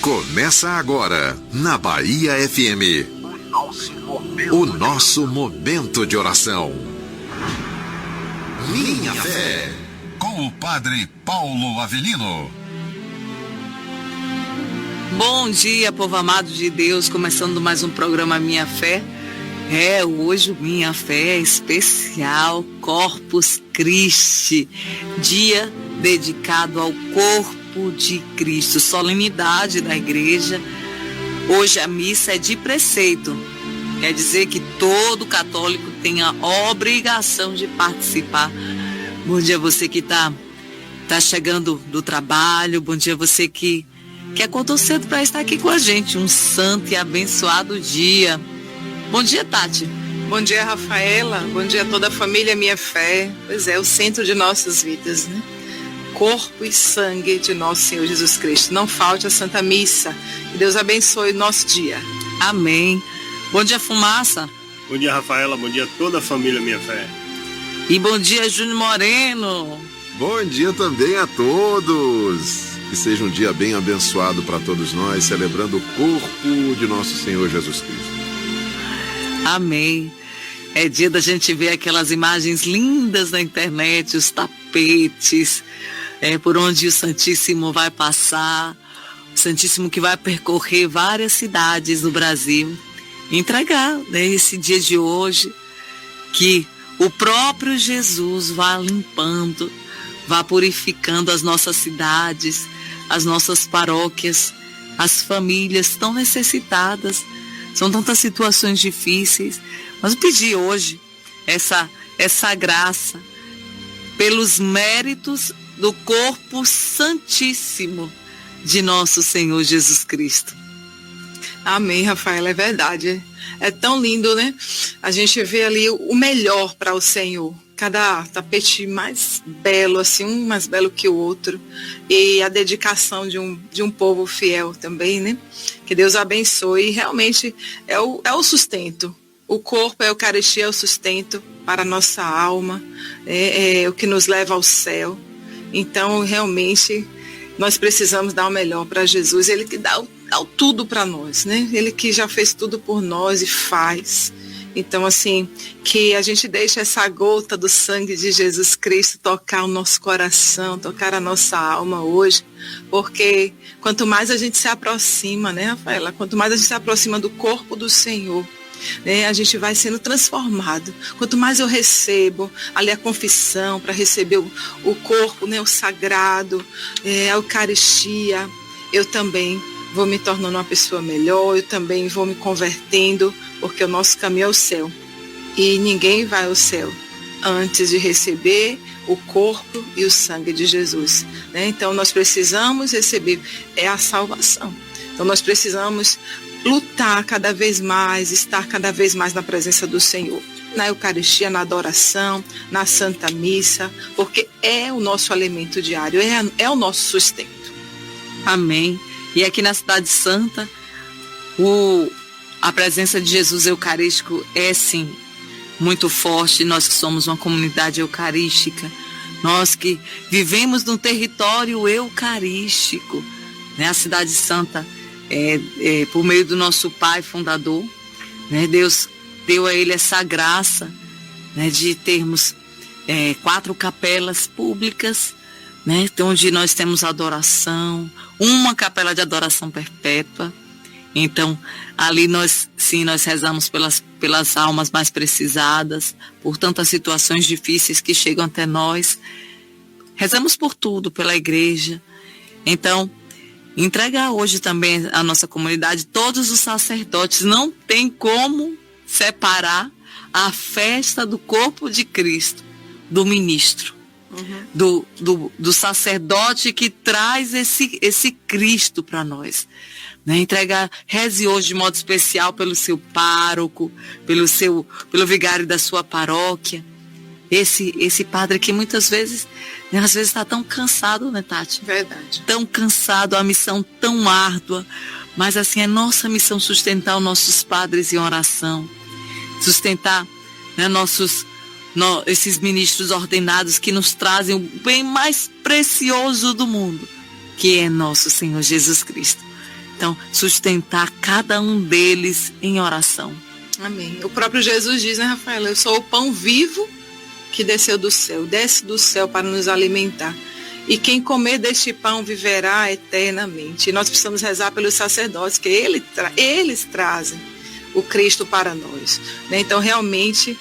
Começa agora, na Bahia FM, o nosso momento de oração. Minha Fé, com o Padre Paulo Avelino. Bom dia, povo amado de Deus, começando mais um programa Minha Fé. Hoje o Minha Fé é especial, Corpus Christi, dia dedicado ao corpo de Cristo, solenidade da igreja. Hoje a missa é de preceito, quer dizer que todo católico tem a obrigação de participar. Bom dia você que tá chegando do trabalho, bom dia você que acordou cedo para estar aqui com a gente, um santo e abençoado dia. Bom dia, Tati. Bom dia, Rafaela, bom dia a toda a família Minha Fé. Pois é, o centro de nossas vidas, né? Corpo e sangue de nosso Senhor Jesus Cristo. Não falte a Santa Missa. Que Deus abençoe o nosso dia. Amém. Bom dia, Fumaça. Bom dia, Rafaela. Bom dia a toda a família Minha Fé. E bom dia, Júnior Moreno. Bom dia também a todos. Que seja um dia bem abençoado para todos nós, celebrando o corpo de nosso Senhor Jesus Cristo. Amém. É dia da gente ver aquelas imagens lindas na internet, os tapetes, por onde o Santíssimo vai passar, o Santíssimo que vai percorrer várias cidades do Brasil, entregar, né, esse dia de hoje, que o próprio Jesus vá limpando, vá purificando as nossas cidades, as nossas paróquias, as famílias tão necessitadas. São tantas situações difíceis, mas eu pedi hoje essa graça pelos méritos do corpo santíssimo de nosso Senhor Jesus Cristo. Amém, Rafaela, é verdade. É tão lindo, né? A gente vê ali o melhor para o Senhor. Cada tapete mais belo, assim, um mais belo que o outro. E a dedicação de um povo fiel também, né? Que Deus abençoe. E realmente é o sustento. O corpo, a Eucaristia é o sustento para a nossa alma. É o que nos leva ao céu. Então, realmente, nós precisamos dar o melhor para Jesus. Ele que dá o tudo para nós, né? Ele que já fez tudo por nós e faz. Então, assim, que a gente deixe essa gota do sangue de Jesus Cristo tocar o nosso coração, tocar a nossa alma hoje, porque quanto mais a gente se aproxima, né, Rafaela? Quanto mais a gente se aproxima do corpo do Senhor, né, a gente vai sendo transformado. Quanto mais eu recebo ali a confissão para receber o corpo, né, o sagrado, a Eucaristia, eu também vou me tornando uma pessoa melhor, eu também vou me convertendo, porque o nosso caminho é o céu. E ninguém vai ao céu antes de receber o corpo e o sangue de Jesus, né? Então nós precisamos receber, a salvação. Então nós precisamos lutar cada vez mais, estar cada vez mais na presença do Senhor. Na Eucaristia, na adoração, na Santa Missa, porque é o nosso alimento diário, é o nosso sustento. Amém. E aqui na Cidade Santa, a presença de Jesus Eucarístico é sim muito forte. Nós que somos uma comunidade eucarística, nós que vivemos num território eucarístico, né? A Cidade Santa, por meio do nosso Pai fundador, né? Deus deu a ele essa graça, né, de termos 4 capelas públicas, né, onde nós temos adoração, uma capela de adoração perpétua. Então, ali nós rezamos pelas almas mais precisadas, por tantas situações difíceis que chegam até nós. Rezamos por tudo, pela igreja. Então, entregar hoje também à nossa comunidade, todos os sacerdotes, não tem como separar a festa do corpo de Cristo do ministro. Do sacerdote que traz esse Cristo para nós, né? Reze hoje de modo especial pelo seu pároco, pelo vigário da sua paróquia, esse padre que muitas vezes, né, às vezes está tão cansado, né, Tati? Verdade. Tão cansado, a missão tão árdua, mas assim é nossa missão sustentar os nossos padres em oração, sustentar, né, esses ministros ordenados que nos trazem o bem mais precioso do mundo, que é nosso Senhor Jesus Cristo. Então, sustentar cada um deles em oração. Amém. O próprio Jesus diz, né, Rafaela? Eu sou o pão vivo que desceu do céu, desce do céu para nos alimentar. E quem comer deste pão viverá eternamente. E nós precisamos rezar pelos sacerdotes, que eles trazem o Cristo para nós. Né? Então, realmente,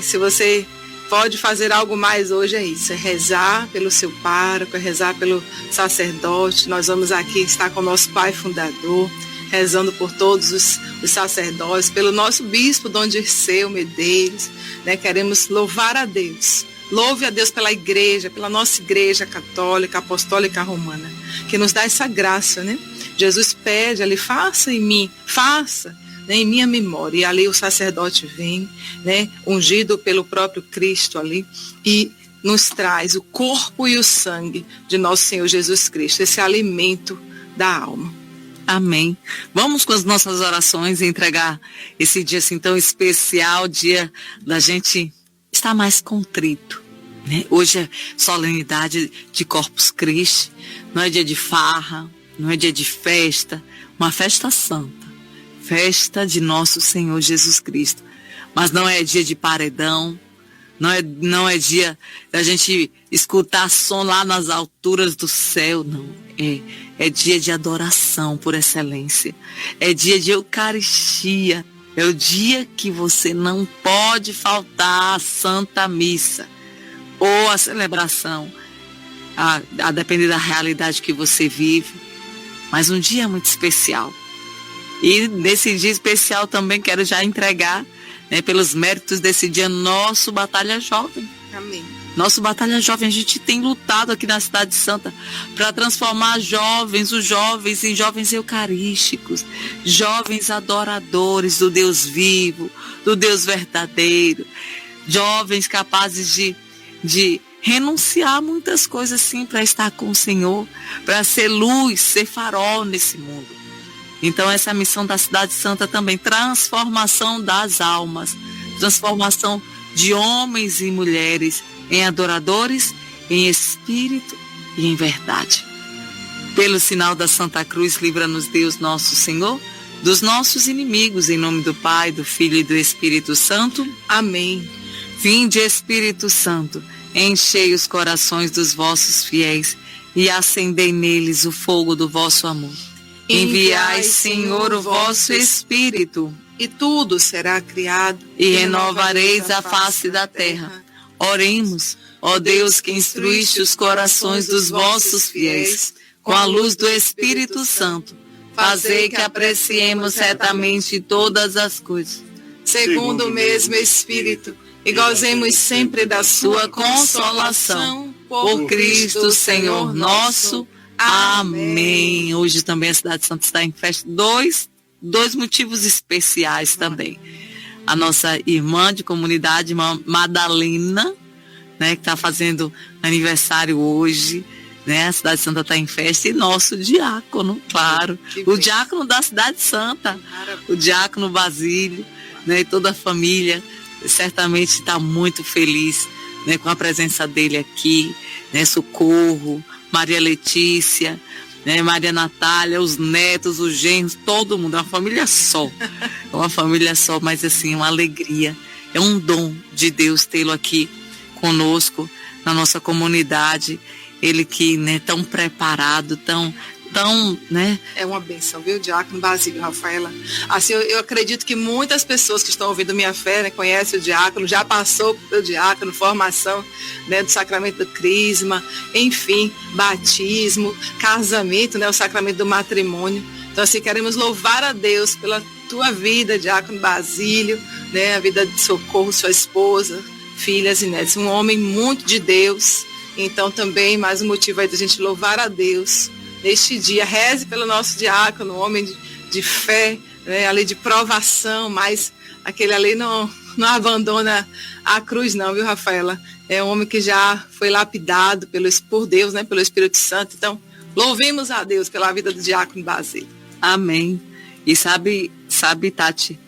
se você pode fazer algo mais hoje, é isso. É rezar pelo seu pároco, é rezar pelo sacerdote. Nós vamos aqui estar com o nosso Pai Fundador, rezando por todos os sacerdotes, pelo nosso bispo, Dom Dirceu Medeiros, né? Queremos louvar a Deus. Louve a Deus pela igreja, pela nossa igreja católica, apostólica romana, que nos dá essa graça, né? Jesus pede ali, faça em mim, faça, né, em minha memória. E ali o sacerdote vem, né, ungido pelo próprio Cristo ali, e nos traz o corpo e o sangue de nosso Senhor Jesus Cristo, esse alimento da alma. Amém. Vamos com as nossas orações e entregar esse dia assim tão especial, dia da gente estar mais contrito, né? Hoje é solenidade de Corpus Christi, não é dia de farra, não é dia de festa, uma festa santa, festa de nosso Senhor Jesus Cristo. Mas não é dia de paredão, não é dia da gente escutar som lá nas alturas do céu, não. É dia de adoração por excelência. É dia de Eucaristia. É o dia que você não pode faltar à Santa Missa ou à celebração, a depender da realidade que você vive. Mas um dia muito especial. E nesse dia especial também quero já entregar, né, pelos méritos desse dia, nosso Batalha Jovem. Amém. Nosso Batalha Jovem, a gente tem lutado aqui na Cidade Santa para transformar os jovens em jovens eucarísticos, jovens adoradores do Deus vivo, do Deus verdadeiro, jovens capazes de renunciar a muitas coisas sim para estar com o Senhor, para ser luz, ser farol nesse mundo. Então essa é a missão da Cidade Santa também, transformação das almas, transformação de homens e mulheres em adoradores, em espírito e em verdade. Pelo sinal da Santa Cruz, livra-nos Deus nosso Senhor dos nossos inimigos, em nome do Pai, do Filho e do Espírito Santo. Amém. Vinde, Espírito Santo, enchei os corações dos vossos fiéis e acendei neles o fogo do vosso amor. Enviai, Senhor, o vosso Espírito, e tudo será criado, e renovareis a face da terra. Oremos, ó Deus, que instruíste os corações dos vossos fiéis com a luz do Espírito Santo. Fazei que apreciemos retamente todas as coisas, segundo o mesmo Espírito, e gozemos sempre da sua consolação. Por Cristo, Senhor nosso. Amém. Hoje também a Cidade Santa está em festa. Dois motivos especiais também. A nossa irmã de comunidade, irmã Madalena, né, que está fazendo aniversário hoje, né? A Cidade Santa está em festa, e nosso diácono, claro, o diácono da Cidade Santa, o diácono Basílio, né, e toda a família certamente está muito feliz, né, com a presença dele aqui, né? Socorro, Maria Letícia, né, Maria Natália, os netos, os genros, todo mundo, é uma família só. É uma família só, mas assim, uma alegria. É um dom de Deus tê-lo aqui conosco, na nossa comunidade. Ele que, né, tão preparado, tão, né? É uma bênção, viu, Diácono Basílio, Rafaela? Assim, eu acredito que muitas pessoas que estão ouvindo Minha Fé, né, conhecem o diácono, já passou pelo diácono, formação, né, do sacramento do crisma, enfim, batismo, casamento, né, o sacramento do matrimônio. Então, assim, queremos louvar a Deus pela tua vida, Diácono Basílio, né, a vida de Socorro, sua esposa, filhas e netos, um homem muito de Deus. Então, também, mais um motivo aí da gente louvar a Deus neste dia. Reze pelo nosso diácono, um homem de fé, né, ali de provação, mas aquele ali não abandona a cruz não, viu, Rafaela? É um homem que já foi lapidado por Deus, né, pelo Espírito Santo. Então, louvemos a Deus pela vida do diácono Basílio. Amém. E sabe, Tati,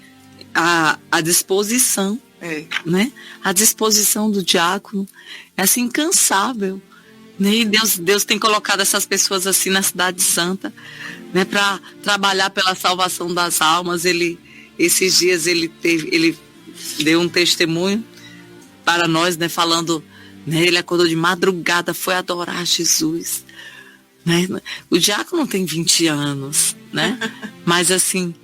a disposição, né? A disposição do diácono é assim incansável. E Deus tem colocado essas pessoas assim na Cidade Santa, né, para trabalhar pela salvação das almas. Esses dias ele deu um testemunho para nós, né, falando, né, ele acordou de madrugada, foi adorar Jesus, né? O diácono tem 20 anos, né? Mas assim,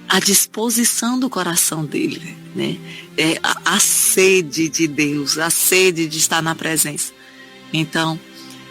a disposição do coração dele, né? A sede de Deus, a sede de estar na presença. Então,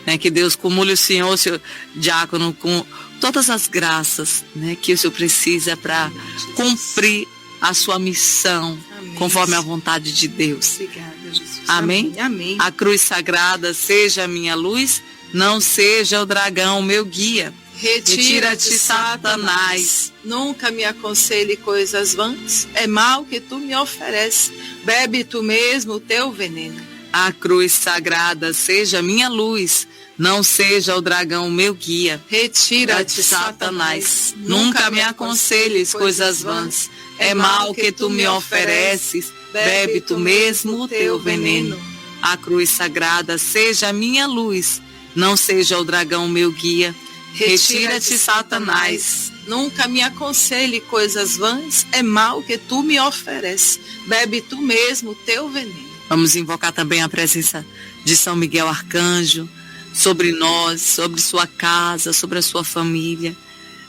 né, que Deus cumule o senhor, seu diácono, com todas as graças, né, que o senhor precisa para cumprir a sua missão. Amém. Conforme a vontade de Deus. Obrigada, Jesus. Amém? Amém. A cruz sagrada seja a minha luz, não seja o dragão meu guia. Retira-te, Satanás. Nunca me aconselhe coisas vãs, é mal que tu me ofereces. Bebe tu mesmo o teu veneno. A cruz sagrada seja a minha luz, não seja o dragão meu guia. Retira-te, Satanás. Nunca me aconselhes coisas vãs, é mal que tu me ofereces. Bebe tu mesmo o teu veneno. A cruz sagrada seja a minha luz, não seja o dragão meu guia. Retira-te, Satanás. Nunca me aconselhe coisas vãs, é mal que tu me ofereces. Bebe tu mesmo o teu veneno. Vamos invocar também a presença de São Miguel Arcanjo sobre nós, sobre sua casa, sobre a sua família.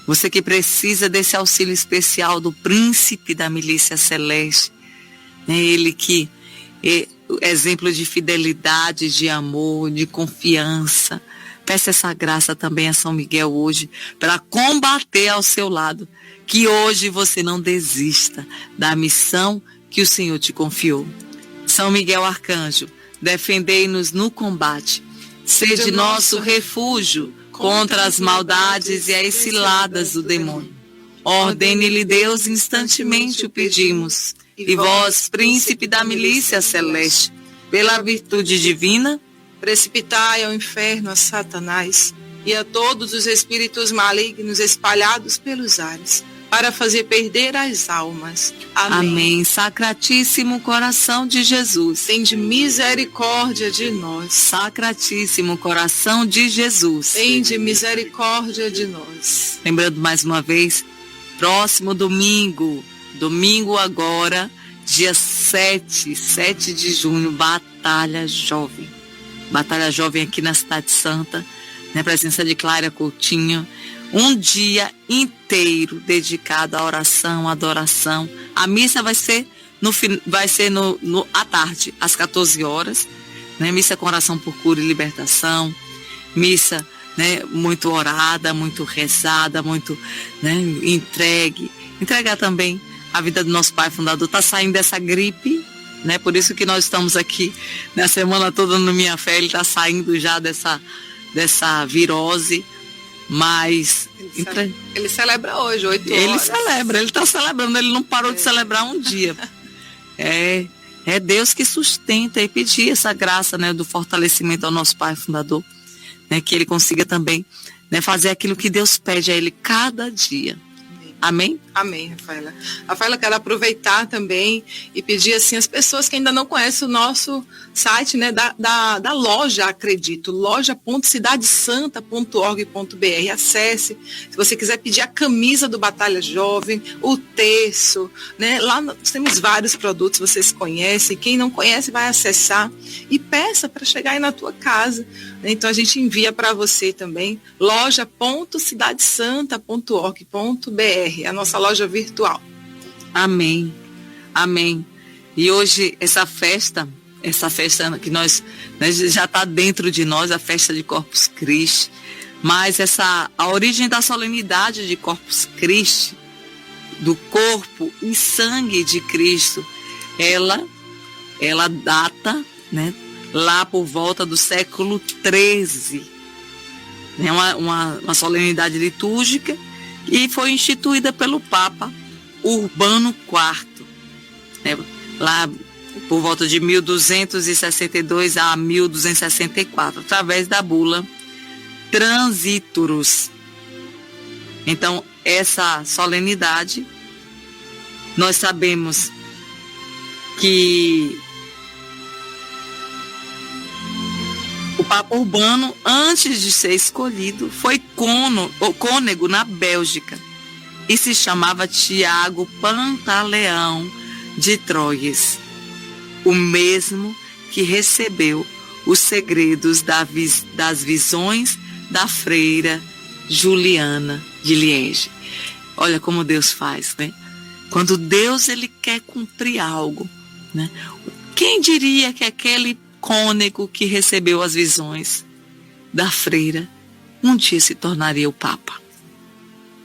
Você que precisa desse auxílio especial do príncipe da milícia celeste, né? Ele que é exemplo de fidelidade, de amor, de confiança. Peça essa graça também a São Miguel hoje para combater ao seu lado. Que hoje você não desista da missão que o Senhor te confiou. São Miguel Arcanjo, defendei-nos no combate. Sede nosso refúgio contra as maldades e as ciladas do demônio. Ordene-lhe Deus instantemente o pedimos. E vós, príncipe da milícia celeste, pela virtude divina, precipitai ao inferno a Satanás e a todos os espíritos malignos espalhados pelos ares, para fazer perder as almas. Amém. Amém. Sacratíssimo coração de Jesus, tende misericórdia de nós. Sacratíssimo coração de Jesus, tende misericórdia de nós. Lembrando mais uma vez, próximo domingo agora, dia 7 de junho, Batalha Jovem. Batalha Jovem aqui na Cidade Santa, na presença de Clara Coutinho. Um dia inteiro dedicado à oração, à adoração. A missa vai ser à tarde, às 14 horas. Né? Missa com oração por cura e libertação. Missa, né, muito orada, muito rezada, muito, né, entregue. Entregar também a vida do nosso pai fundador. Está saindo dessa gripe, né? Por isso que nós estamos aqui na semana toda no Minha Fé. Ele está saindo já dessa virose. Mas ele celebra hoje, 8 horas. Ele celebra, ele está celebrando, ele não parou de celebrar um dia. É Deus que sustenta, e pedir essa graça, né, do fortalecimento ao nosso pai fundador, né, que ele consiga também, né, fazer aquilo que Deus pede a ele cada dia. Amém? Amém, Rafaela. Rafaela, quero aproveitar também e pedir assim as pessoas que ainda não conhecem o nosso site, né, da loja, acredito, loja.cidadesanta.org.br. Acesse, se você quiser pedir a camisa do Batalha Jovem, o terço, né, lá nós temos vários produtos, vocês conhecem, quem não conhece vai acessar e peça para chegar aí na tua casa. Então a gente envia para você também, loja.cidadesanta.org.br, a nossa loja virtual. Amém, amém. E hoje essa festa que nós, né, já está dentro de nós, a festa de Corpus Christi, mas a origem da solenidade de Corpus Christi, do corpo e sangue de Cristo, ela data, né, lá por volta do século XIII, né, uma solenidade litúrgica, e foi instituída pelo Papa Urbano IV, né, lá por volta de 1262 a 1264, através da bula Transiturus. Então, essa solenidade, nós sabemos que o O Papa Urbano, antes de ser escolhido, foi cônego na Bélgica e se chamava Tiago Pantaleão de Troyes, o mesmo que recebeu os segredos das visões da freira Juliana de Liege. Olha como Deus faz, né? Quando Deus ele quer cumprir algo, né? Quem diria que aquele cônego que recebeu as visões da freira um dia se tornaria o Papa,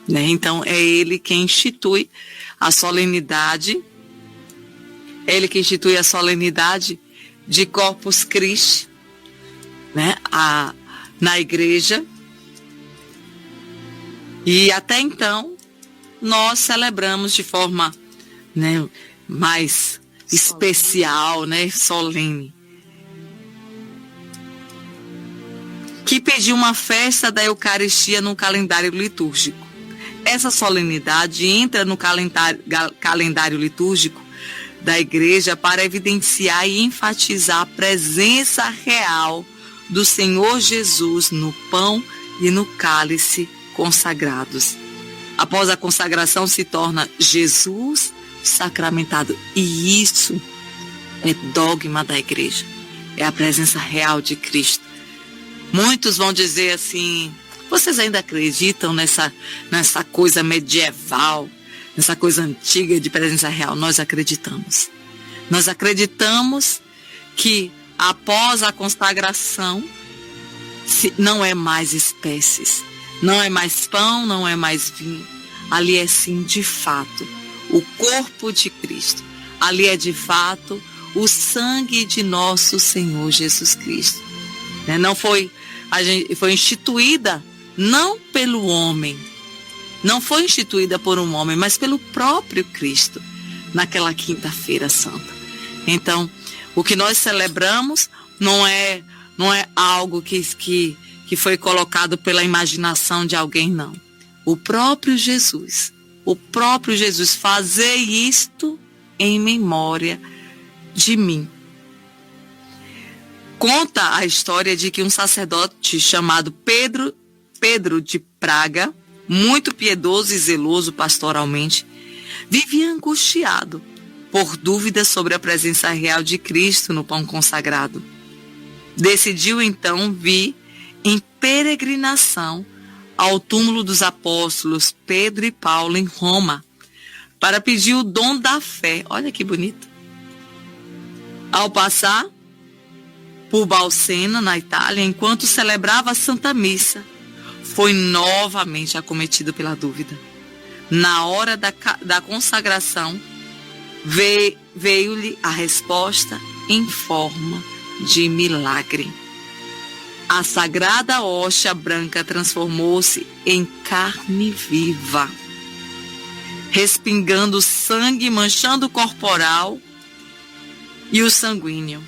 né? Então é ele quem institui a solenidade, de Corpus Christi, né? Na igreja. E até então nós celebramos de forma, né, mais especial, né, solene, que pediu uma festa da Eucaristia no calendário litúrgico. Essa solenidade entra no calendário litúrgico da igreja para evidenciar e enfatizar a presença real do Senhor Jesus no pão e no cálice consagrados. Após a consagração se torna Jesus sacramentado. E isso é dogma da igreja. É a presença real de Cristo. Muitos vão dizer assim: vocês ainda acreditam nessa coisa medieval, nessa coisa antiga de presença real? Nós acreditamos. Nós acreditamos que após a consagração não é mais espécies, não é mais pão, não é mais vinho. Ali é sim, de fato, o corpo de Cristo. Ali é de fato o sangue de nosso Senhor Jesus Cristo. Não foi instituída não pelo homem, não foi instituída por um homem, mas pelo próprio Cristo naquela quinta-feira santa. Então, o que nós celebramos não é algo que foi colocado pela imaginação de alguém, não. O próprio Jesus, fazer isto em memória de mim. Conta a história de que um sacerdote chamado Pedro de Praga, muito piedoso e zeloso pastoralmente, vivia angustiado por dúvidas sobre a presença real de Cristo no pão consagrado. Decidiu então vir em peregrinação ao túmulo dos apóstolos Pedro e Paulo em Roma, para pedir o dom da fé. Olha que bonito. Ao passar por Bolsena, na Itália, enquanto celebrava a Santa Missa, foi novamente acometido pela dúvida. Na hora da consagração, veio-lhe a resposta em forma de milagre. A sagrada hóstia branca transformou-se em carne viva, respingando sangue, manchando o corporal e o sanguíneo,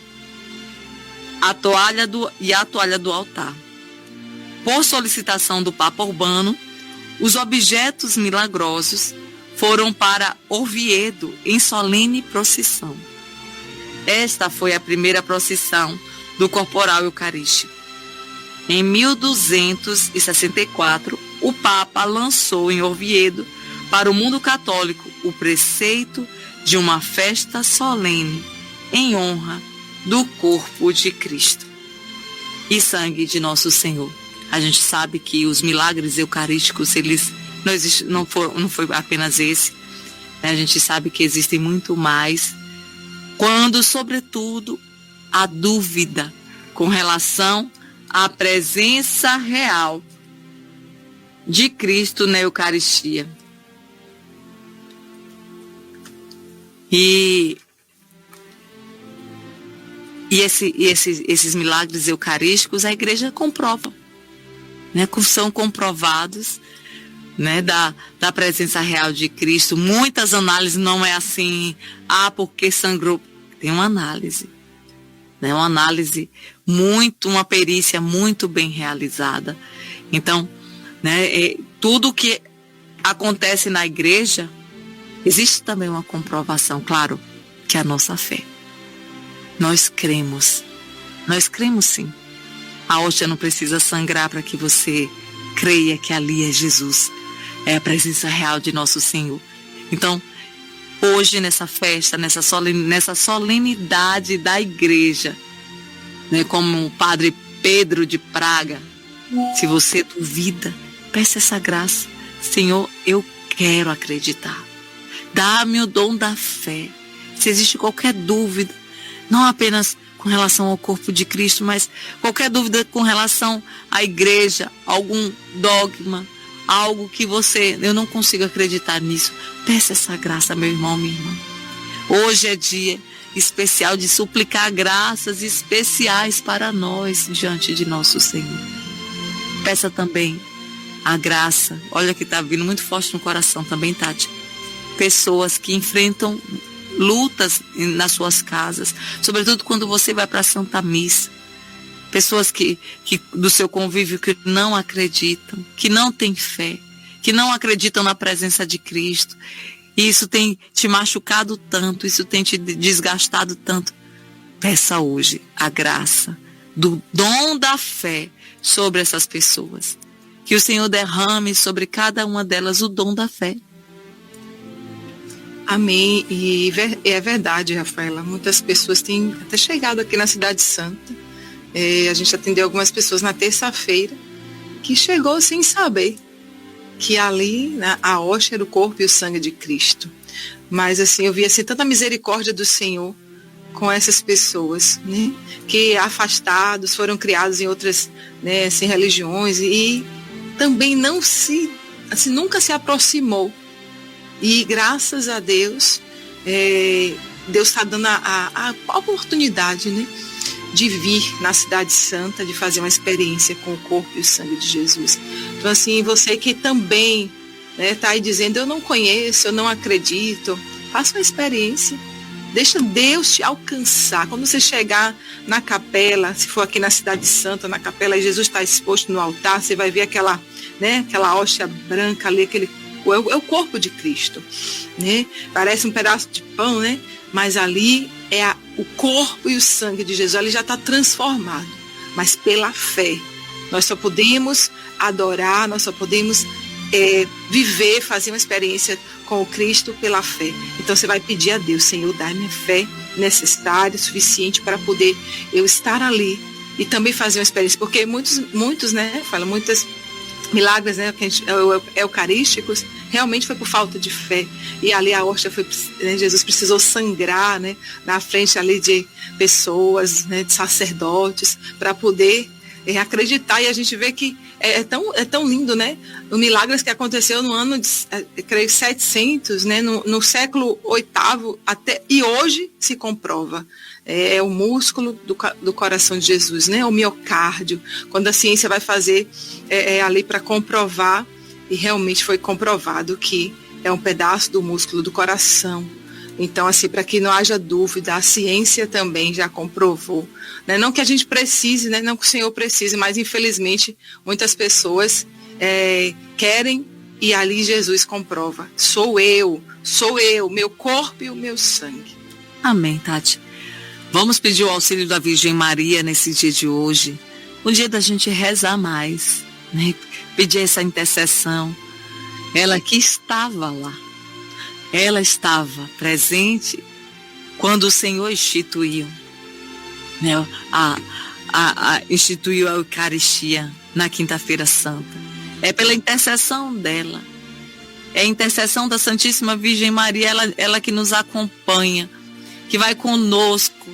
a toalha do altar. Por solicitação do Papa Urbano, os objetos milagrosos foram para Oviedo em solene procissão. Esta foi a primeira procissão do corporal eucarístico. Em 1264, o Papa lançou em Oviedo para o mundo católico o preceito de uma festa solene em honra do corpo de Cristo e sangue de nosso Senhor. A gente sabe que os milagres eucarísticos, não foi apenas esse, né? A gente sabe que existem muito mais, quando, sobretudo, a dúvida com relação à presença real de Cristo na Eucaristia. E esses milagres eucarísticos a igreja comprova, né? São comprovados, né, da presença real de Cristo. Muitas análises, não é assim, porque sangrou. Tem uma análise, né? Uma perícia muito bem realizada. Então, né, tudo que acontece na igreja, existe também uma comprovação, claro, que é a nossa fé. Nós cremos sim. A hóstia não precisa sangrar para que você creia que ali é Jesus. É a presença real de nosso Senhor. Então, hoje nessa festa, nessa solenidade da igreja, né, como o Padre Pedro de Praga, se você duvida, peça essa graça. Senhor, eu quero acreditar. Dá-me o dom da fé. Se existe qualquer dúvida, não apenas com relação ao corpo de Cristo, mas qualquer dúvida com relação à igreja, algum dogma, algo que eu não consigo acreditar nisso, peça essa graça, meu irmão, minha irmã. Hoje é dia especial de suplicar graças especiais para nós diante de nosso Senhor. Peça também a graça, olha que está vindo muito forte no coração também, Tati. Pessoas que enfrentam lutas nas suas casas, sobretudo quando você vai para a Santa Missa. Pessoas que do seu convívio que não acreditam, que não têm fé, que não acreditam na presença de Cristo. E isso tem te machucado tanto, isso tem te desgastado tanto. Peça hoje a graça do dom da fé sobre essas pessoas. Que o Senhor derrame sobre cada uma delas o dom da fé. Amém. E é verdade, Rafaela. Muitas pessoas têm até chegado aqui na Cidade Santa. A gente atendeu algumas pessoas na terça-feira que chegou sem saber que ali, né, a hóstia era o corpo e o sangue de Cristo. Mas assim, eu vi assim, tanta misericórdia do Senhor com essas pessoas, né, que afastados, foram criados em outras, né, assim, religiões e também nunca se aproximou. E graças a Deus, Deus está dando a oportunidade, né, de vir na Cidade Santa, de fazer uma experiência com o corpo e o sangue de Jesus. Então, assim, você que também está aí dizendo, eu não conheço, eu não acredito, faça uma experiência. Deixa Deus te alcançar. Quando você chegar na capela, se for aqui na Cidade Santa, na capela, e Jesus está exposto no altar, você vai ver aquela hóstia branca ali, é o corpo de Cristo, né? Parece um pedaço de pão, né? Mas ali é o corpo e o sangue de Jesus. Ele já está transformado, mas pela fé. Nós só podemos adorar, nós só podemos viver, fazer uma experiência com o Cristo pela fé. Então você vai pedir a Deus, Senhor, dá-me a fé necessária, suficiente para poder eu estar ali e também fazer uma experiência. Porque muitos, né, muitas milagres, né, eucarísticos, realmente foi por falta de fé. E ali a hóstia foi, né, Jesus precisou sangrar, né, na frente ali de pessoas, né, de sacerdotes, para poder acreditar. E a gente vê que é tão lindo, né? O milagre que aconteceu no ano de, creio, 700, né, no século VIII, e hoje se comprova. É o músculo do coração de Jesus, né? O miocárdio. Quando a ciência vai fazer ali para comprovar, e realmente foi comprovado que é um pedaço do músculo do coração. Então, assim, para que não haja dúvida, a ciência também já comprovou. Né? Não que a gente precise, né? Não que o Senhor precise, mas infelizmente muitas pessoas querem, e ali Jesus comprova. Sou eu, meu corpo e o meu sangue. Amém, Tati. Vamos pedir o auxílio da Virgem Maria nesse dia de hoje. O dia da gente rezar mais, né? Pedir essa intercessão. Ela que estava lá. Ela estava presente quando o Senhor instituiu, né, instituiu a Eucaristia na Quinta-feira Santa. É pela intercessão dela. É a intercessão da Santíssima Virgem Maria, ela que nos acompanha, que vai conosco,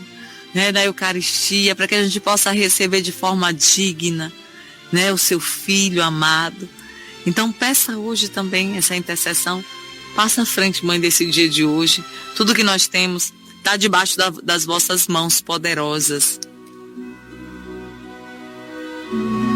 né, na Eucaristia, para que a gente possa receber de forma digna, né, o seu Filho amado. Então peça hoje também essa intercessão. Passa à frente, Mãe, desse dia de hoje. Tudo que nós temos está debaixo das vossas mãos poderosas. Oh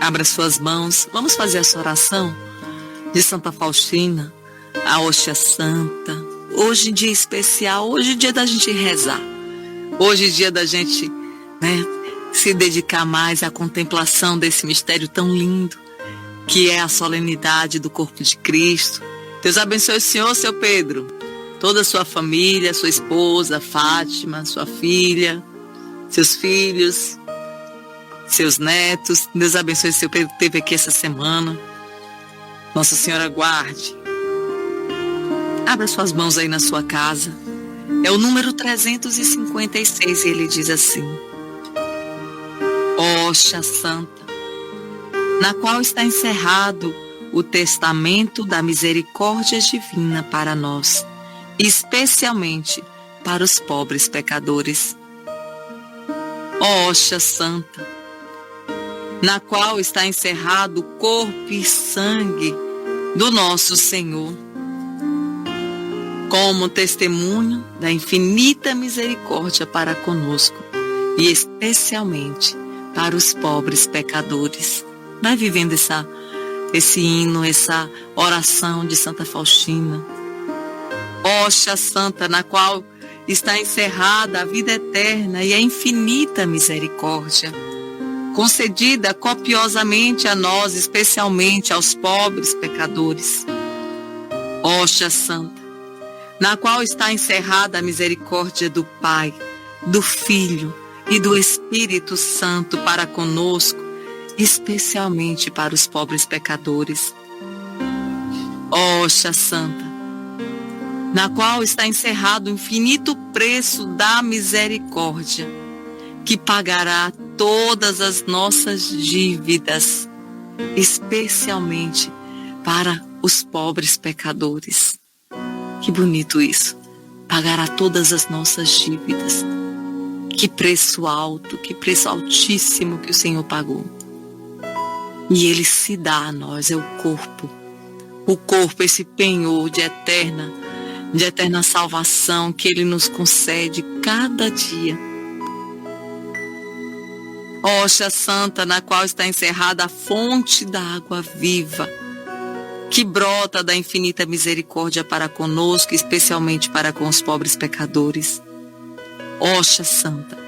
Abra suas mãos. Vamos fazer essa oração de Santa Faustina, a hóstia santa. Hoje dia especial, hoje dia da gente rezar. Hoje dia da gente, se dedicar mais à contemplação desse mistério tão lindo, que é a solenidade do corpo de Cristo. Deus abençoe o senhor, seu Pedro, toda a sua família, sua esposa, Fátima, sua filha, seus filhos, seus netos. Deus abençoe o seu Pedro que esteve aqui essa semana. Nossa Senhora guarde. Abra suas mãos aí na sua casa. É o número 356 e ele diz assim: hóstia santa, na qual está encerrado o testamento da misericórdia divina para nós, especialmente para os pobres pecadores. Hóstia santa, na qual está encerrado o corpo e sangue do nosso Senhor, como testemunho da infinita misericórdia para conosco e especialmente para os pobres pecadores. Vai vivendo esse hino, essa oração de Santa Faustina. Hóstia santa, na qual está encerrada a vida eterna e a infinita misericórdia, concedida copiosamente a nós, especialmente aos pobres pecadores. Hóstia santa, na qual está encerrada a misericórdia do Pai, do Filho e do Espírito Santo para conosco, especialmente para os pobres pecadores. Hóstia santa, na qual está encerrado o infinito preço da misericórdia, que pagará todas as nossas dívidas, especialmente para os pobres pecadores. Que bonito isso, pagará todas as nossas dívidas. Que preço alto, que preço altíssimo que o Senhor pagou. E Ele se dá a nós, é o corpo, esse penhor de eterna salvação que Ele nos concede cada dia. Hóstia santa, na qual está encerrada a fonte da água viva, que brota da infinita misericórdia para conosco, especialmente para com os pobres pecadores. Hóstia santa,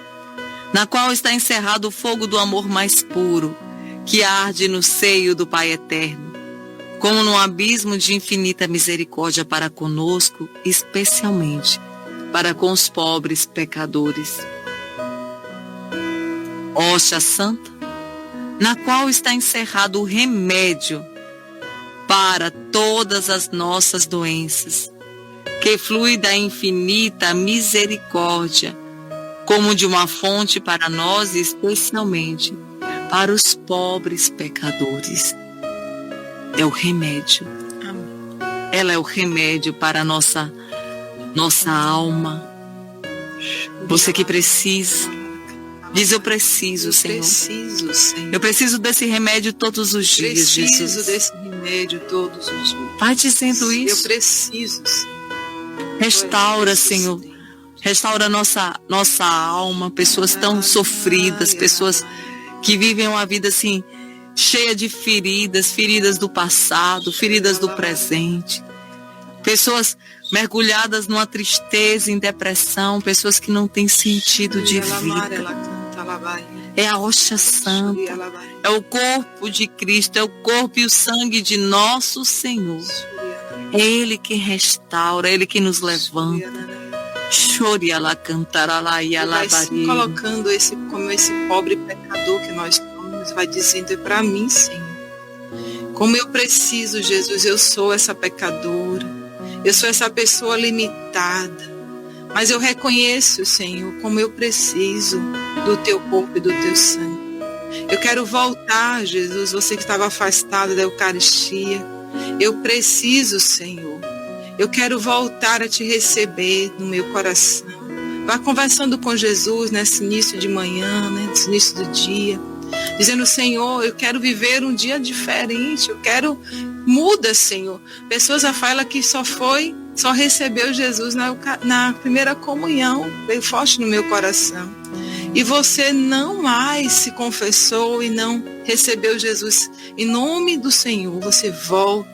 na qual está encerrado o fogo do amor mais puro, que arde no seio do Pai eterno, como num abismo de infinita misericórdia para conosco, especialmente para com os pobres pecadores. Hóstia santa, na qual está encerrado o remédio para todas as nossas doenças, que flui da infinita misericórdia, como de uma fonte para nós, especialmente para os pobres pecadores. É o remédio. Ela é o remédio para a nossa alma. Você que precisa, diz: eu preciso, Senhor. Eu preciso desse remédio todos os dias, Jesus. Preciso desse remédio todos os dias. Vai dizendo isso. Eu preciso, Senhor. Restaura, Senhor. Restaura nossa alma. Pessoas tão sofridas, pessoas que vivem uma vida assim, cheia de feridas do passado, feridas do presente. Pessoas mergulhadas numa tristeza, em depressão, pessoas que não têm sentido de vida. É a hóstia santa, é o corpo de Cristo, é o corpo e o sangue de nosso Senhor. É Ele que restaura, é Ele que nos levanta. Chore ela cantará lá e ela vai se colocando como esse pobre pecador que nós somos, vai dizendo: é para mim, Senhor. Como eu preciso, Jesus, eu sou essa pecadora, eu sou essa pessoa limitada, mas eu reconheço, Senhor, como eu preciso do teu corpo e do teu sangue. Eu quero voltar, Jesus, você que estava afastado da Eucaristia. Eu preciso, Senhor. Eu quero voltar a te receber no meu coração. Vá conversando com Jesus nesse início de manhã, nesse início do dia, dizendo: Senhor, eu quero viver um dia diferente, muda, Senhor. Pessoas, Rafaela, que só recebeu Jesus na primeira comunhão, veio forte no meu coração. e você não mais se confessou e não recebeu Jesus em nome do Senhor, você volta.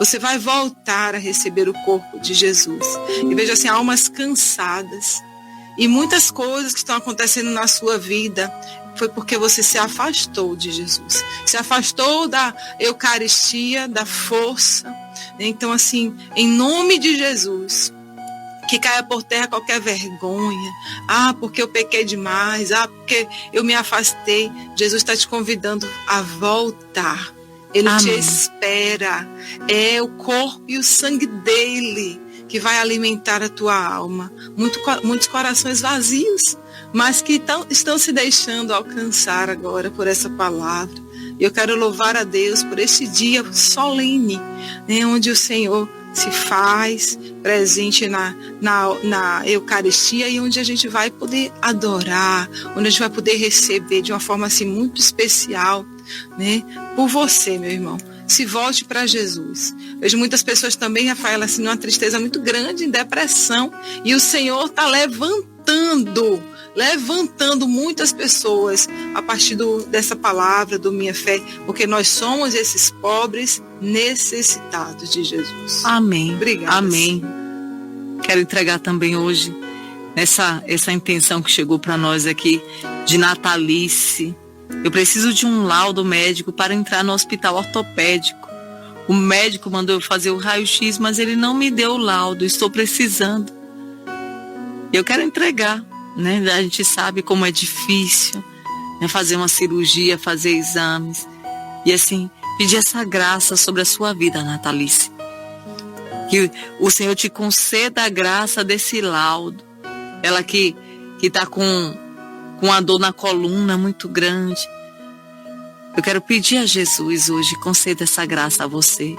Você vai voltar a receber o corpo de Jesus. E veja assim, almas cansadas. E muitas coisas que estão acontecendo na sua vida foi porque você se afastou de Jesus. Se afastou da Eucaristia, da força. Então assim, em nome de Jesus, que caia por terra qualquer vergonha. Porque eu pequei demais. Porque eu me afastei. Jesus está te convidando a voltar. Ele Amém. te espera. É o corpo e o sangue dele que vai alimentar a tua alma. Muitos corações vazios, mas que estão se deixando alcançar agora por essa palavra. Eu quero louvar a Deus por este dia solene, né, onde o Senhor se faz presente na Eucaristia e onde a gente vai poder adorar, onde a gente vai poder receber de uma forma assim muito especial, né? Por você, meu irmão. Se volte para Jesus. Vejo muitas pessoas também, Rafaela, assim, numa tristeza muito grande, em depressão, e o Senhor está levantando muitas pessoas a partir dessa palavra, do Minha Fé, porque nós somos esses pobres necessitados de Jesus. Amém. Obrigada. Amém. Quero entregar também hoje essa intenção que chegou para nós aqui de Natalice. Eu preciso de um laudo médico para entrar no hospital ortopédico. O médico mandou eu fazer o raio-x, mas ele não me deu o laudo. Estou precisando. Eu quero entregar, né? A gente sabe como é difícil, né? Fazer uma cirurgia, fazer exames. E assim, pedir essa graça sobre a sua vida, Natalice. Que o Senhor te conceda a graça desse laudo. Ela que está com a dor na coluna muito grande. Eu quero pedir a Jesus hoje, conceda essa graça a você,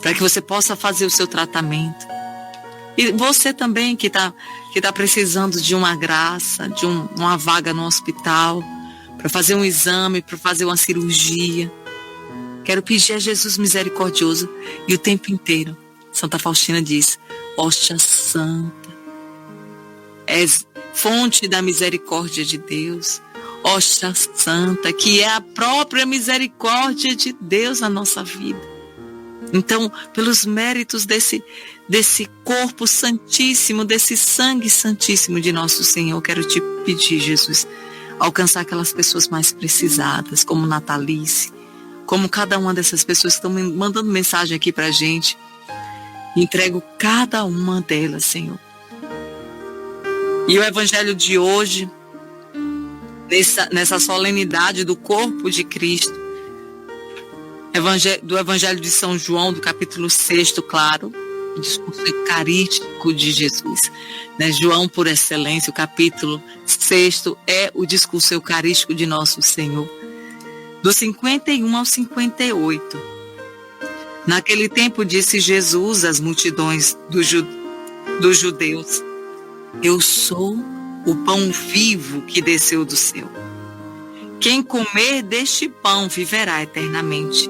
para que você possa fazer o seu tratamento. E você também que tá precisando de uma graça, de uma vaga no hospital, para fazer um exame, para fazer uma cirurgia. Quero pedir a Jesus misericordioso e o tempo inteiro. Santa Faustina diz, hóstia santa, és fonte da misericórdia de Deus, hóstia santa, que é a própria misericórdia de Deus na nossa vida. Então, pelos méritos desse corpo santíssimo, desse sangue santíssimo de nosso Senhor, quero te pedir, Jesus, alcançar aquelas pessoas mais precisadas, como Natalice, como cada uma dessas pessoas que estão me mandando mensagem aqui pra gente. Entrego cada uma delas, Senhor. E o evangelho de hoje, nessa solenidade do corpo de Cristo, do evangelho de São João, do capítulo 6, claro, o discurso eucarístico de Jesus, né? João, por excelência, o capítulo 6 é o discurso eucarístico de nosso Senhor. Do 51 ao 58. Naquele tempo disse Jesus às multidões dos judeus, eu sou o pão vivo que desceu do céu. Quem comer deste pão viverá eternamente.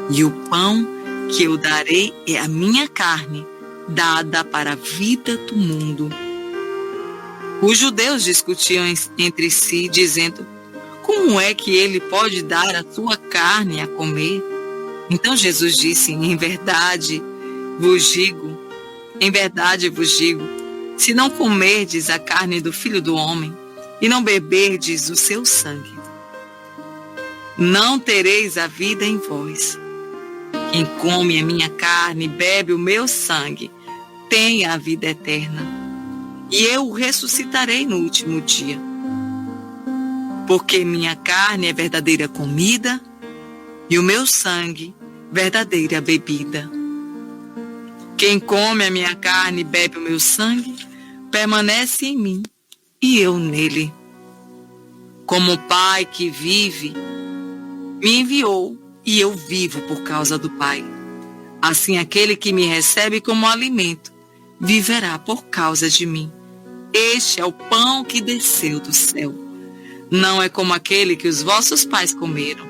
E o pão que eu darei é a minha carne, dada para a vida do mundo. Os judeus discutiam entre si, dizendo, como é que ele pode dar a sua carne a comer? Então Jesus disse, em verdade vos digo, se não comerdes a carne do Filho do Homem e não beberdes o seu sangue, não tereis a vida em vós. Quem come a minha carne e bebe o meu sangue tem a vida eterna, e eu o ressuscitarei no último dia. Porque minha carne é verdadeira comida e o meu sangue verdadeira bebida. Quem come a minha carne e bebe o meu sangue permanece em mim e eu nele. Como o Pai que vive me enviou e eu vivo por causa do Pai. Assim aquele que me recebe como alimento viverá por causa de mim. Este é o pão que desceu do céu. Não é como aquele que os vossos pais comeram.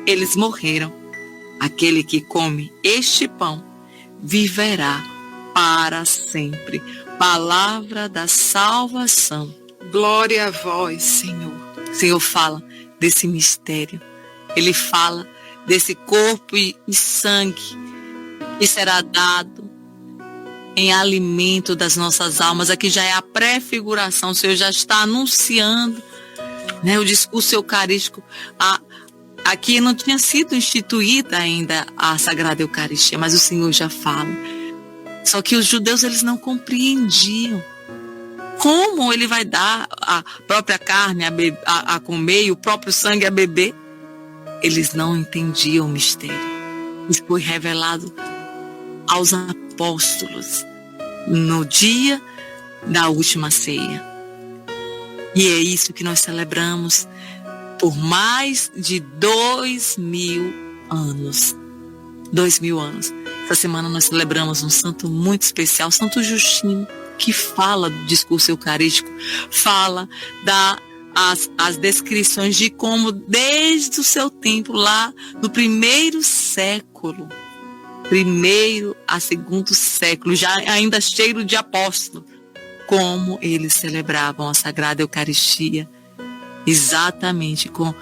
Eles morreram. Aquele que come este pão viverá para sempre. Palavra da salvação. Glória a vós, Senhor. O Senhor fala desse mistério. Ele fala desse corpo e sangue que será dado em alimento das nossas almas. Aqui já é a prefiguração. O Senhor já está anunciando, né, o discurso eucarístico. Aqui não tinha sido instituída ainda a Sagrada Eucaristia, mas o Senhor já fala. Só que os judeus, eles não compreendiam. Como ele vai dar a própria carne a comer e o próprio sangue a beber? Eles não entendiam o mistério. Isso foi revelado aos apóstolos no dia da última ceia. E é isso que nós celebramos por mais de 2000 anos. 2000 anos. Essa semana nós celebramos um santo muito especial, Santo Justino, que fala do discurso eucarístico, fala as descrições de como desde o seu tempo lá no primeiro século, primeiro a segundo século, já ainda cheio de apóstolo, como eles celebravam a Sagrada Eucaristia, exatamente com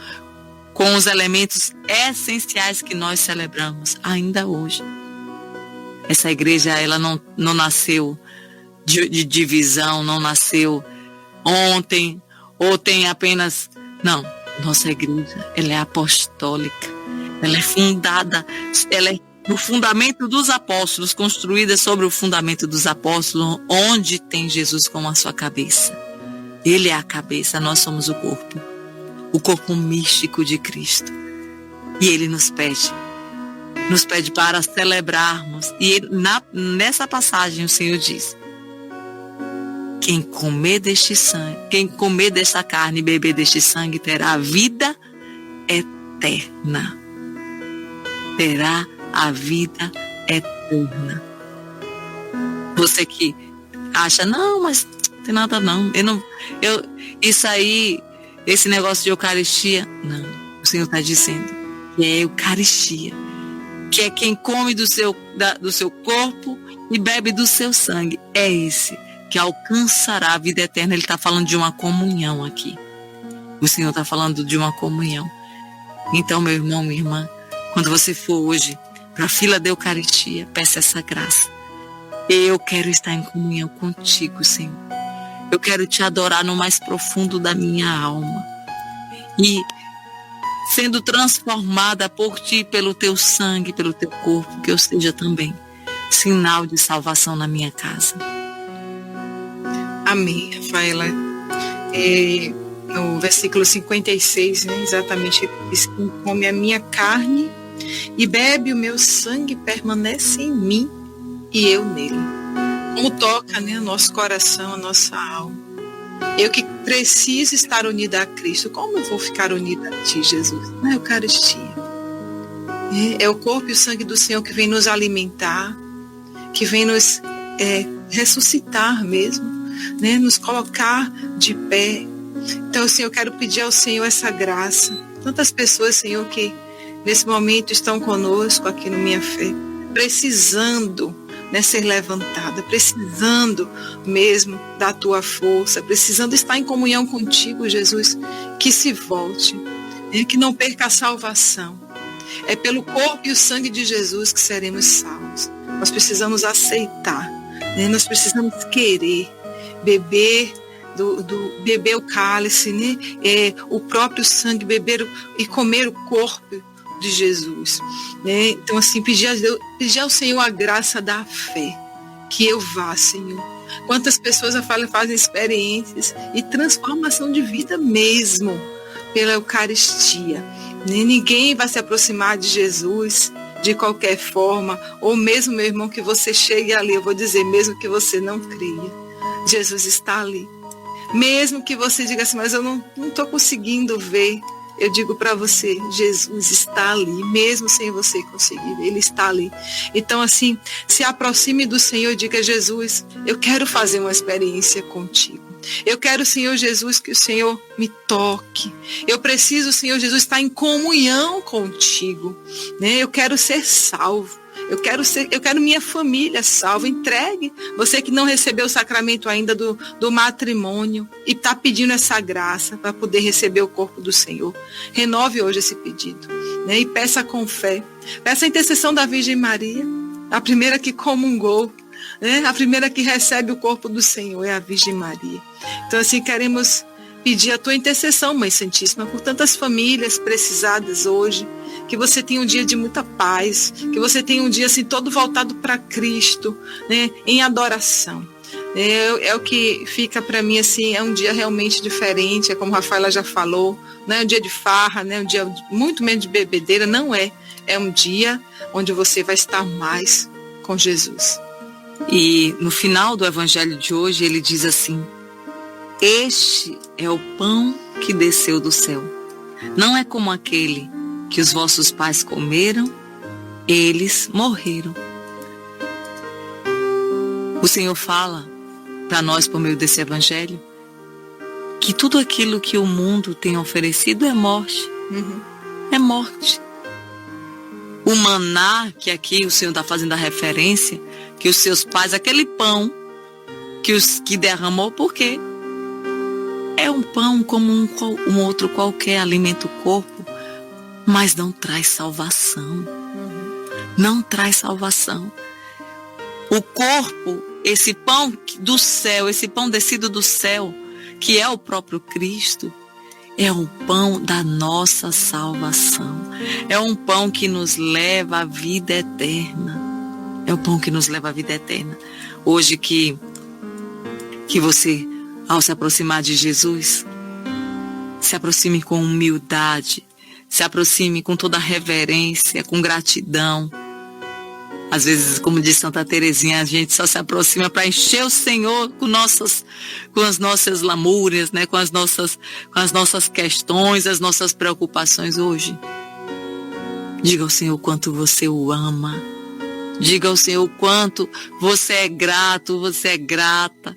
os elementos essenciais que nós celebramos ainda hoje. Essa igreja, ela não nasceu de divisão, não nasceu ontem, ou tem apenas... Não, nossa igreja, ela é apostólica, ela é fundada, ela é no fundamento dos apóstolos, construída sobre o fundamento dos apóstolos, onde tem Jesus como a sua cabeça. Ele é a cabeça, nós somos o corpo místico de Cristo. E ele nos pede para celebrarmos. E nessa passagem o Senhor diz: quem comer desta carne e beber deste sangue terá a vida eterna. Terá a vida eterna. Você que acha, não, mas não tem nada não. Isso aí, esse negócio de Eucaristia, não. O Senhor está dizendo que é Eucaristia, que é quem come do seu corpo e bebe do seu sangue. É esse que alcançará a vida eterna. Ele está falando de uma comunhão aqui. O Senhor está falando de uma comunhão. Então, meu irmão, minha irmã, quando você for hoje para a fila da Eucaristia, peça essa graça. Eu quero estar em comunhão contigo, Senhor. Eu quero te adorar no mais profundo da minha alma. E sendo transformada por ti, pelo teu sangue, pelo teu corpo, que eu seja também sinal de salvação na minha casa. Amém, Rafaela. No versículo 56, né, exatamente, ele diz: quem come a minha carne e bebe o meu sangue permanece em mim e eu nele. Como toca, né, o nosso coração, a nossa alma. Eu que preciso estar unida a Cristo, como eu vou ficar unida a ti, Jesus? Na Eucaristia. É o corpo e o sangue do Senhor que vem nos alimentar, que vem nos ressuscitar mesmo, né, nos colocar de pé. Então, Senhor, eu quero pedir ao Senhor essa graça. Tantas pessoas, Senhor, que nesse momento estão conosco aqui no Minha Fé, precisando, né, ser levantada, precisando mesmo da tua força, precisando estar em comunhão contigo, Jesus, que se volte, né, que não perca a salvação. É pelo corpo e o sangue de Jesus que seremos salvos. Nós precisamos aceitar, né, nós precisamos querer beber beber o cálice, né, o próprio sangue, beber e comer o corpo de Jesus, né? Então, assim, pedir ao Senhor a graça da fé, que eu vá, Senhor. Quantas pessoas fazem experiências e transformação de vida mesmo pela Eucaristia, né? Ninguém vai se aproximar de Jesus de qualquer forma, ou mesmo, meu irmão, que você chegue ali, eu vou dizer, mesmo que você não creia, Jesus está ali. Mesmo que você diga assim, mas eu não estou conseguindo ver, eu digo para você, Jesus está ali, mesmo sem você conseguir ver, Ele está ali. Então, assim, se aproxime do Senhor e diga: Jesus, eu quero fazer uma experiência contigo. Eu quero, Senhor Jesus, que o Senhor me toque. Eu preciso, Senhor Jesus, estar em comunhão contigo, né? Eu quero ser salvo. Eu quero minha família salva. Entregue. Você que não recebeu o sacramento ainda do matrimônio e está pedindo essa graça para poder receber o corpo do Senhor. Renove hoje esse pedido, né? E peça com fé. Peça a intercessão da Virgem Maria, a primeira que comungou, né? A primeira que recebe o corpo do Senhor é a Virgem Maria. Então, assim, queremos pedir a tua intercessão, Mãe Santíssima, por tantas famílias precisadas hoje, que você tenha um dia de muita paz, que você tenha um dia assim todo voltado para Cristo, né, em adoração. É o que fica para mim assim, é um dia realmente diferente, é como a Rafaela já falou, não é um dia de farra, não é um dia muito menos de bebedeira, não é. É um dia onde você vai estar mais com Jesus. E no final do evangelho de hoje ele diz assim: este é o pão que desceu do céu. Não é como aquele que os vossos pais comeram, eles morreram. O Senhor fala para nós por meio desse evangelho que tudo aquilo que o mundo tem oferecido é morte. É morte. O maná, que aqui o Senhor está fazendo a referência, que os seus pais, aquele pão que derramou, por quê? É um pão como um outro qualquer, alimenta o corpo, mas não traz salvação. Não traz salvação. O corpo, esse pão do céu, esse pão descido do céu, que é o próprio Cristo, é o pão da nossa salvação. É um pão que nos leva à vida eterna. É o pão que nos leva à vida eterna. Hoje que você, ao se aproximar de Jesus, se aproxime com humildade, se aproxime com toda reverência, com gratidão. Às vezes, como diz Santa Teresinha, a gente só se aproxima para encher o Senhor com as nossas lamúrias, né? com as nossas questões, as nossas preocupações hoje. Diga ao Senhor o quanto você o ama. Diga ao Senhor o quanto você é grato, você é grata.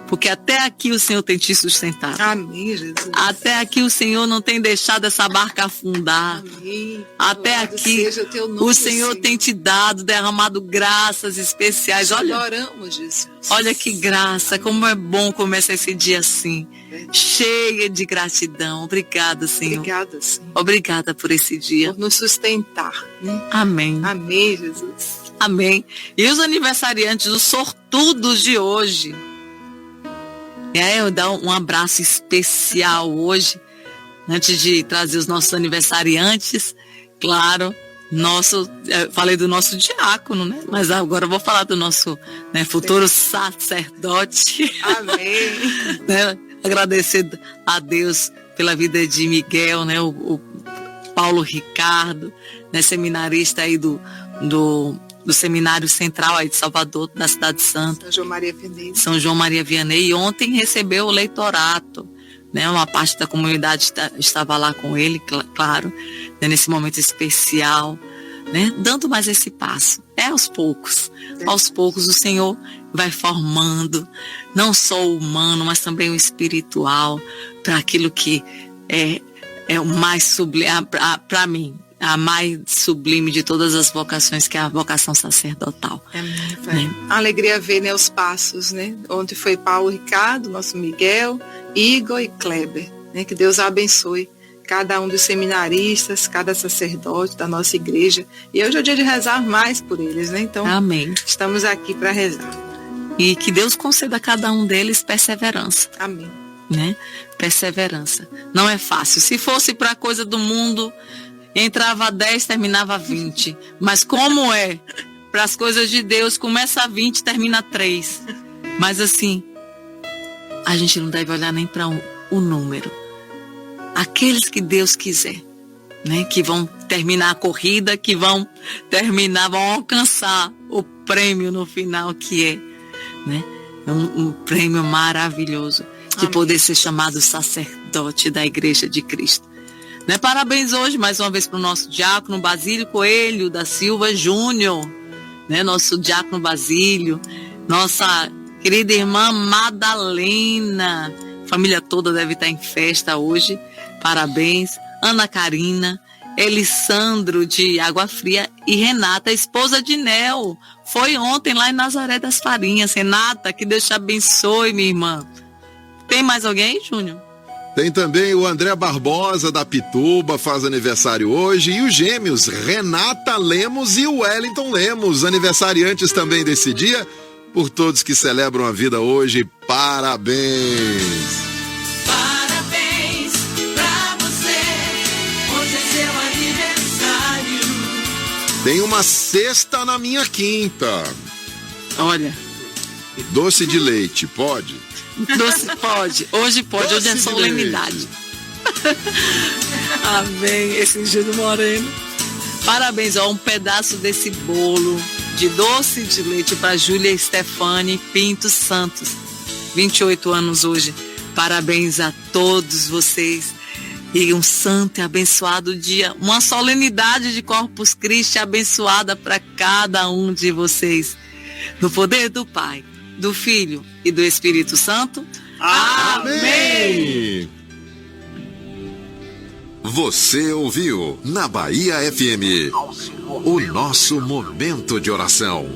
Porque até aqui o Senhor tem te sustentado. Amém, Jesus. Até aqui o Senhor não tem deixado essa barca afundar. Amém. Até Louvado aqui seja teu nome, o Senhor tem te dado, derramado graças especiais. Olha, adoramos, Jesus. olha que graça, como é bom começar esse dia assim, cheia de gratidão. Obrigada, Senhor. Obrigada, Senhor. Obrigada por esse dia. Por nos sustentar, né? Amém. Amém, Jesus. Amém. E os aniversariantes, os sortudos de hoje. Eu dar um abraço especial hoje, antes de trazer os nossos aniversariantes, claro, falei do nosso diácono, né? Mas agora eu vou falar do nosso futuro sacerdote. Amém. Né? Agradecer a Deus pela vida de Miguel, né? O Paulo Ricardo, né? Seminarista aí do Seminário Central aí de Salvador, da Cidade Santa. São João Maria Vianney. São João Maria Vianney. E ontem recebeu o leitorato, né? Uma parte da comunidade estava lá com ele, claro, né? Nesse momento especial, né? Dando mais esse passo. Aos poucos. Aos poucos o Senhor vai formando, não só o humano, mas também o espiritual, para aquilo que é o mais sublime, para mim, a mais sublime de todas as vocações, que é a vocação sacerdotal. Né? Alegria ver, né, os passos, né? Ontem foi Paulo Ricardo, nosso Miguel, Igor e Kleber, né? Que Deus abençoe cada um dos seminaristas, cada sacerdote da nossa igreja. E hoje é o dia de rezar mais por eles, né? Então, amém. Estamos aqui para rezar. E que Deus conceda a cada um deles perseverança. Amém. Né? Perseverança. Não é fácil. Se fosse para coisa do mundo, entrava 10, terminava 20. Mas como é para as coisas de Deus, começa 20, termina 3. Mas assim, a gente não deve olhar nem para o número. Aqueles que Deus quiser, né? Que vão terminar a corrida, que vão alcançar o prêmio no final, que é, né? Um prêmio maravilhoso de amém. Poder ser chamado sacerdote da Igreja de Cristo. Né? Parabéns hoje, mais uma vez, para o nosso diácono Basílio Coelho da Silva Júnior, né? Nosso diácono Basílio, nossa querida irmã Madalena, a família toda deve estar em festa hoje, parabéns. Ana Karina, Elisandro de Água Fria e Renata, esposa de Nel. Foi ontem lá em Nazaré das Farinhas. Renata, que Deus te abençoe, minha irmã. Tem mais alguém, Júnior? Tem também o André Barbosa, da Pituba, faz aniversário hoje. E os gêmeos, Renata Lemos e o Wellington Lemos, aniversariantes também desse dia. Por todos que celebram a vida hoje, parabéns! Parabéns pra você, hoje é seu aniversário. Tem uma sexta na minha quinta. Olha, Doce de leite, pode? doce pode, hoje pode, hoje é Doce de solenidade. Amém, esse Júnior Moreno. Parabéns, ó, um pedaço desse bolo de doce de leite para Júlia Stefani Pinto Santos, 28 anos hoje. Parabéns a todos vocês e um santo e abençoado dia, uma solenidade de Corpus Christi abençoada para cada um de vocês. No poder do Pai, do Filho e do Espírito Santo. Amém! Você ouviu na Bahia FM o nosso momento de oração.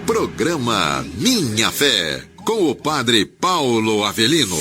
Programa Minha Fé com o Padre Paulo Avelino.